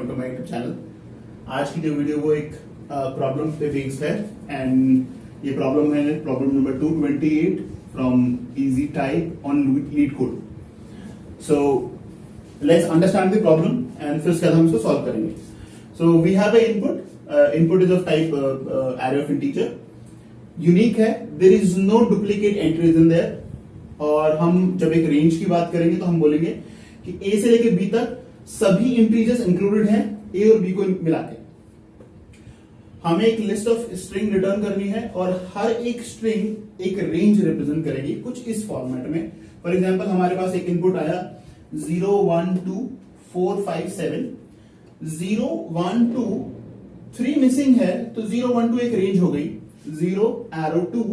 Welcome to my YouTube channel. आज की जो वीडियो वो एक प्रॉब्लम पे बेस्ड है एंड ये प्रॉब्लम है problem number 228 from easy type on LeetCode. So let's understand the problem and फिर उसके बाद हम इसको सॉल्व करेंगे। So we have a input is of type array of integer, unique है, there is no duplicate entries in there. और हम जब एक रेंज की बात करेंगे तो हम बोलेंगे कि ए से लेके बी तक सभी इंटीजर्स इंक्लूडेड हैं ए और बी को मिला के। हमें एक लिस्ट ऑफ स्ट्रिंग रिटर्न करनी है और हर एक स्ट्रिंग एक रेंज रिप्रेजेंट करेगी कुछ इस फॉर्मेट में। फॉर एग्जांपल हमारे पास एक इनपुट आया 0 1 2 4 5 7, 0 1 2 3 मिसिंग है तो 0 1 2 एक रेंज हो गई, 0 एरो 2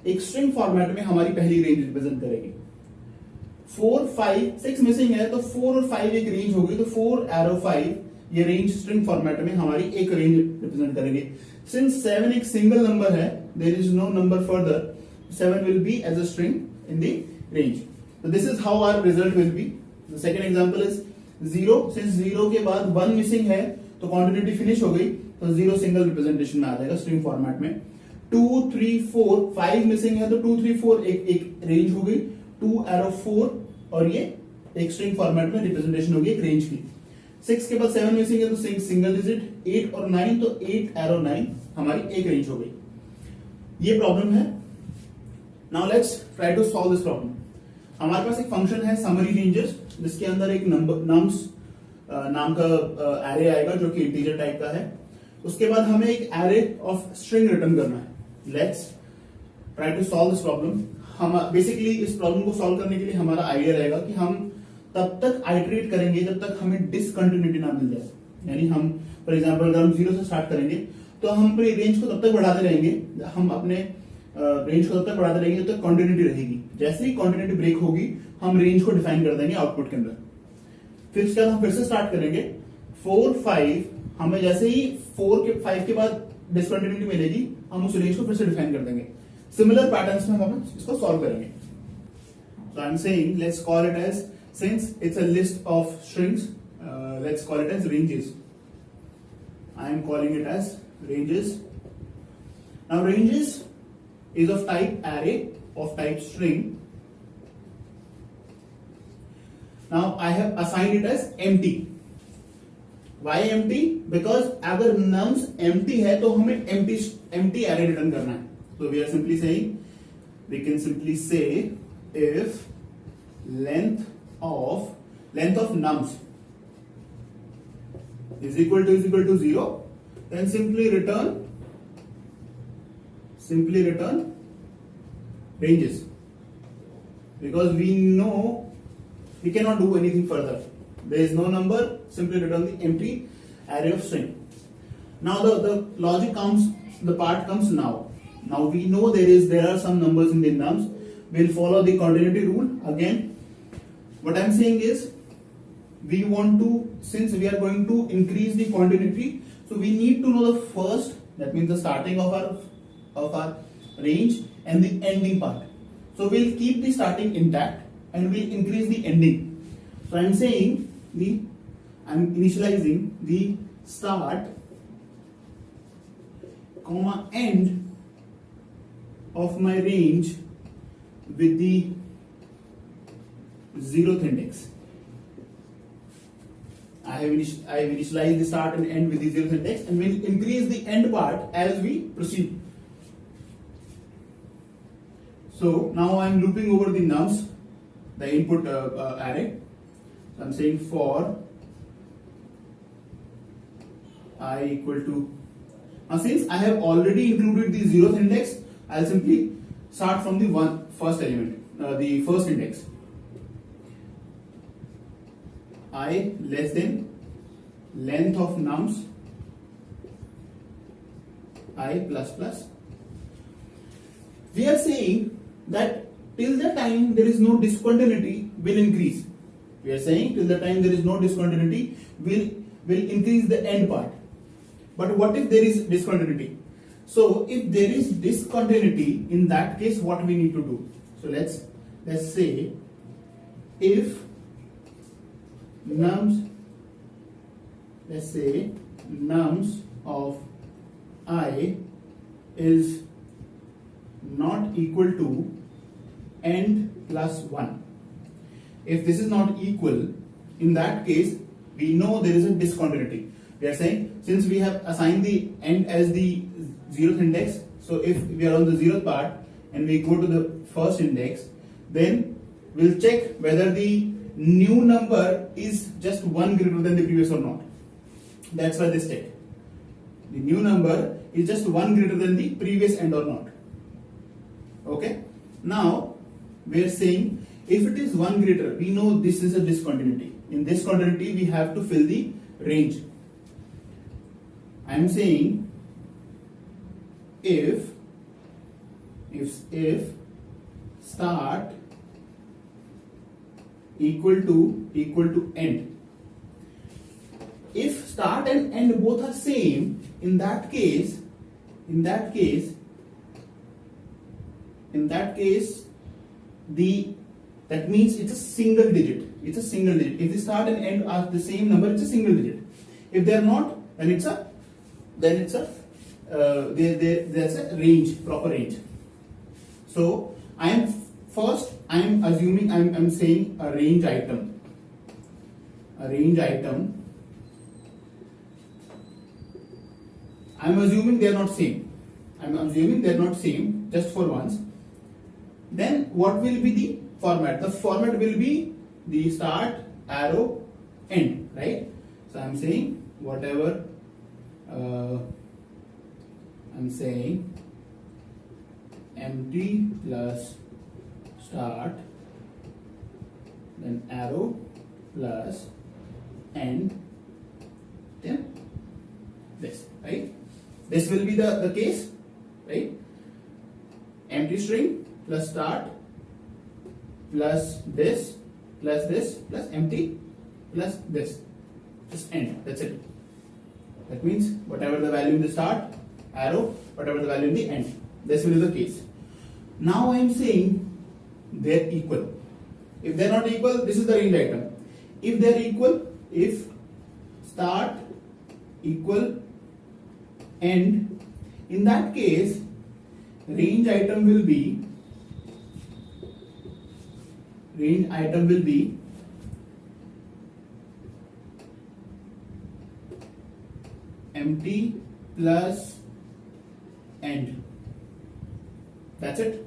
एक स्ट्रिंग फॉर्मेट में हमारी पहली रेंज रिप्रेजेंट करेगी। 4 5 6 मिसिंग है तो 4 और 5 एक रेंज होगी तो 4 एरो 5 ये रेंज स्ट्रिंग फॉर्मेट में हमारी एक रेंज रिप्रेजेंट करेगी। सिंस 7 एक सिंगल नंबर है, there is no number further, 7 will be as a string in the range. So this is how our result will be. The second example is 0, since 0 के बाद 1 missing है तो quantity finish हो गई तो 0 single representation में आ जाएगा string format में। 2 3 4 5 मिसिंग है तो 2 3 4 एक रेंज हो गई, 2 एरो 4 और ये एक स्ट्रिंग फॉर्मेट में रिप्रेजेंटेशन होगी एक रेंज की। 6 के बाद 7 मिसिंग है तो सिंगल डिजिट, 8 और 9 तो 8 एरो 9 हमारी एक रेंज हो गई। ये प्रॉब्लम है। Now let's try to solve this problem. हमारे पास एक फंक्शन है समरी रेंजेस जिसके अंदर एक नम्स नाम का एरे आएगा जो कि इंटीजर टाइप का है। उसके बाद हमें एक एरे ऑफ स्ट्रिंग रिटर्न करना है। Let's try to solve this problem. हम बेसिकली इस प्रॉब्लम को सॉल्व करने के लिए हमारा आइडिया रहेगा कि हम तब तक आइटरेट करेंगे जब तक हमें डिसकंटिन्यूटी ना मिल जाए। यानी हम फॉर एग्जांपल अगर हम 0 से स्टार्ट करेंगे तो हम अपनी रेंज को तब तक बढ़ाते रहेंगे, हम अपने रेंज को तब तक बढ़ाते रहेंगे जब तक कंटिन्यूटी रहेगी। जैसे ही कंटिन्यूटी ब्रेक होगी हम रेंज को डिफाइन कर देंगे आउटपुट के अंदर। फिर उसके बाद हम फिर से स्टार्ट करेंगे 4 5, हमें जैसे ही 4 के 5 के बाद डिसकंटिन्यूटी मिलेगी हम उस रेंज को फिर से डिफाइन कर देंगे। सिमिलर पैटर्न्स में हम इसको सॉल्व करेंगे। So I'm saying let's call it as, since it's a list of strings, let's call it as ranges. I am calling it as ranges. Now ranges is of type array of type string. Now I have assigned it as empty. Why empty? Because अगर nums empty है तो हमें empty array return करना है। So we are simply saying, we can simply say if length of nums is equal to 0, then simply return ranges, because we know we cannot do anything further. There is no number, simply return the empty array of string. Now the logic comes, the part comes now. Now we know there are some numbers in the nums. We'll follow the continuity rule. Again, what I'm saying is we want to, since we are going to increase the continuity, so we need to know the first, that means the starting of our range and the ending part. So we'll keep the starting intact and we'll increase the ending. So I'm saying I'm initializing the start comma end of my range with the 0th index. I have initialized the start and end with the 0th index, and we'll increase the end part as we proceed. So now I'm looping over the nums, the input array. So I'm saying for I equal to, now since I have already included the 0th index, I'll simply start from the first element, the first index. I less than length of nums I plus plus. We are saying that till the time there is no discontinuity will increase. We are saying till the time there is no discontinuity will increase the end part. But what if there is discontinuity? So if there is discontinuity, in that case what we need to do? So let's say if nums let's say nums of I is not equal to end plus 1. If this is not equal, in that case we know there is a discontinuity. We are saying, since we have assigned the end as the 0th index, so if we are on the 0th part and we go to the first index, then we'll check whether the new number is just 1 greater than the previous or not. That's why this check. The new number is just 1 greater than the previous end or not. Okay. Now we are saying if it is 1 greater, we know this is a discontinuity. In this continuity we have to fill the range. I am saying if start equal to end. If start and end both are same, in that case that means it's a single digit. It's a single digit. If the start and end are the same number, it's a single digit. If they are not, then it's a there's a range, proper range. So I'm saying a range item. I'm assuming they're not same. Just for once. Then what will be the format? The format will be the start, arrow, end, right? So I'm saying whatever I'm saying empty plus start, then arrow plus end, then this, right? This will be the case, right? Empty string plus start plus this plus empty plus this, just end. That's it. That means whatever the value in the start, arrow, whatever the value in the end. This will be the case. Now I am saying they're equal. If they're not equal, this is the range item. If they're equal, if start equal end, in that case range item will be empty plus end. That's it.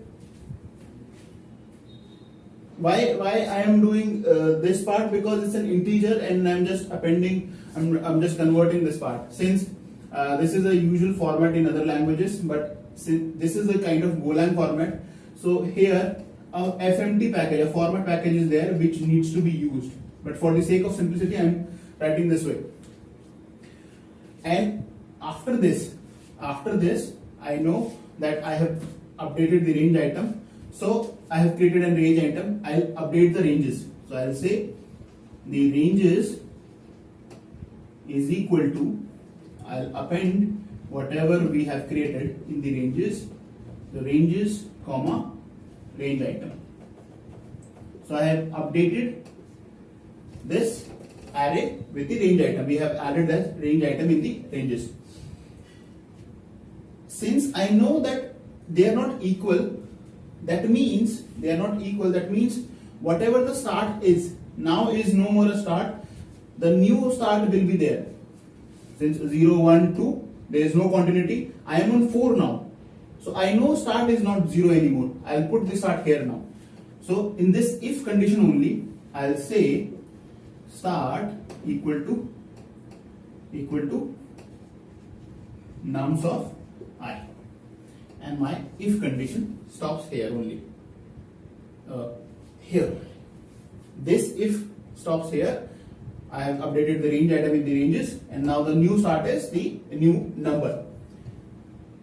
Why I am doing this part? Because it's an integer and I'm just appending, I'm just converting this part. Since this is a usual format in other languages, but since this is a kind of Golang format, so here a FMT package, a format package is there which needs to be used. But for the sake of simplicity, I am writing this way. And after this, I know that I have updated the range item. So I have created a range item. I'll update the ranges. So I'll say the ranges is equal to, I'll append whatever we have created in the ranges, comma, range item. So I have updated this array with the range item. We have added that range item in the ranges. Since I know that they are not equal, that means whatever the start is, now is no more a start. The new start will be there. Since 0, 1, 2, there is no continuity. I am on 4 now. So I know start is not 0 anymore. I'll put the start here now. So in this if condition only, I'll say start equal to nums of I. And my if condition stops here only. Here. This if stops here. I have updated the range item in the ranges, and now the new start is the new number.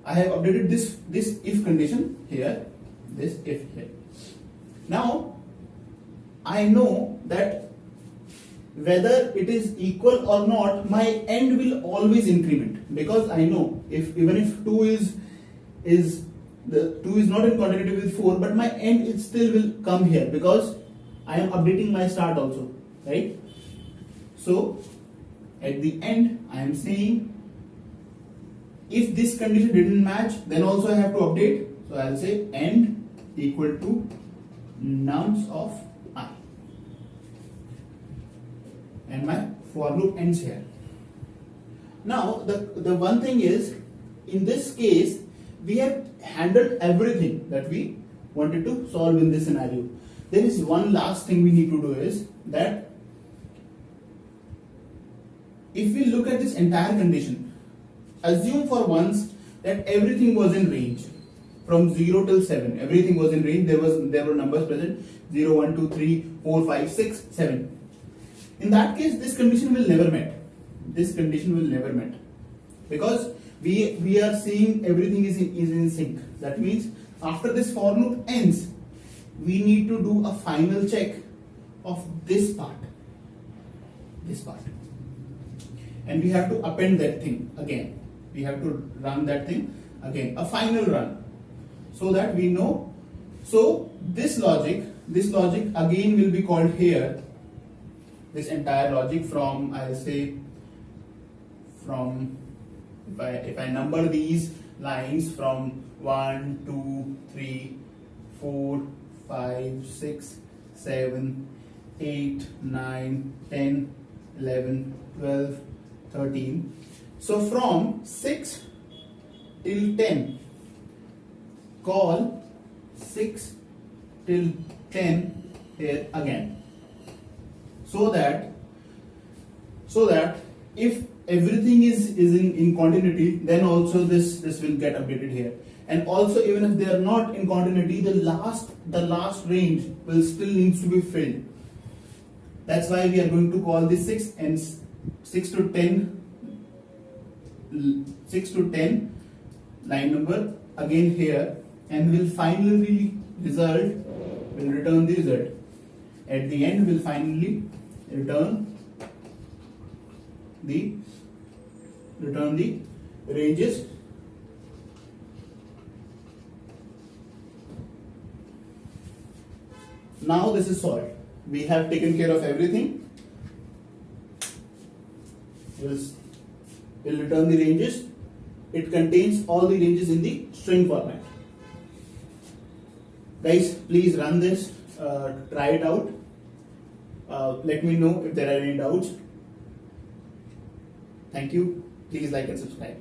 I have updated this if condition here, this if here. Now I know that whether it is equal or not, my end will always increment, because I know even if 2 is not in continuity with 4, but my end it still will come here because I am updating my start also, right? So At the end, I am saying if this condition didn't match, then also I have to update. So I'll say end equal to nums of I, and my for loop ends here. Now the one thing is, in this case we have handled everything that we wanted to solve in this scenario. There is one last thing we need to do, is that if we look at this entire condition, assume for once that everything was in range from 0 till 7. Everything was in range. There were numbers present: 0, 1, 2, 3, 4, 5, 6, 7. In that case, this condition will never met. This condition will never met, because we are seeing everything is in sync. That means after this for loop ends, we need to do a final check of this part, and we have to append that thing again. We have to run that thing again, a final run, so that we know. So this logic again will be called here. This entire logic from, I'll say, from, if I number these lines from 1, 2, 3, 4, 5, 6, 7, 8, 9, 10, 11, 12, 13. So from 6 till 10, call 6 till 10 here again, so that if everything is in continuity, then also this will get updated here. And also, even if they are not in continuity, the last range will still needs to be filled. That's why we are going to call this 6 and 6 to 10 line number again here, and will finally return the result. At the end, will finally return the ranges. Now this is solved. We have taken care of everything. We'll return the ranges. It contains all the ranges in the string format. Guys, please run this, try it out. Let me know if there are any doubts. Thank you. Please like and subscribe.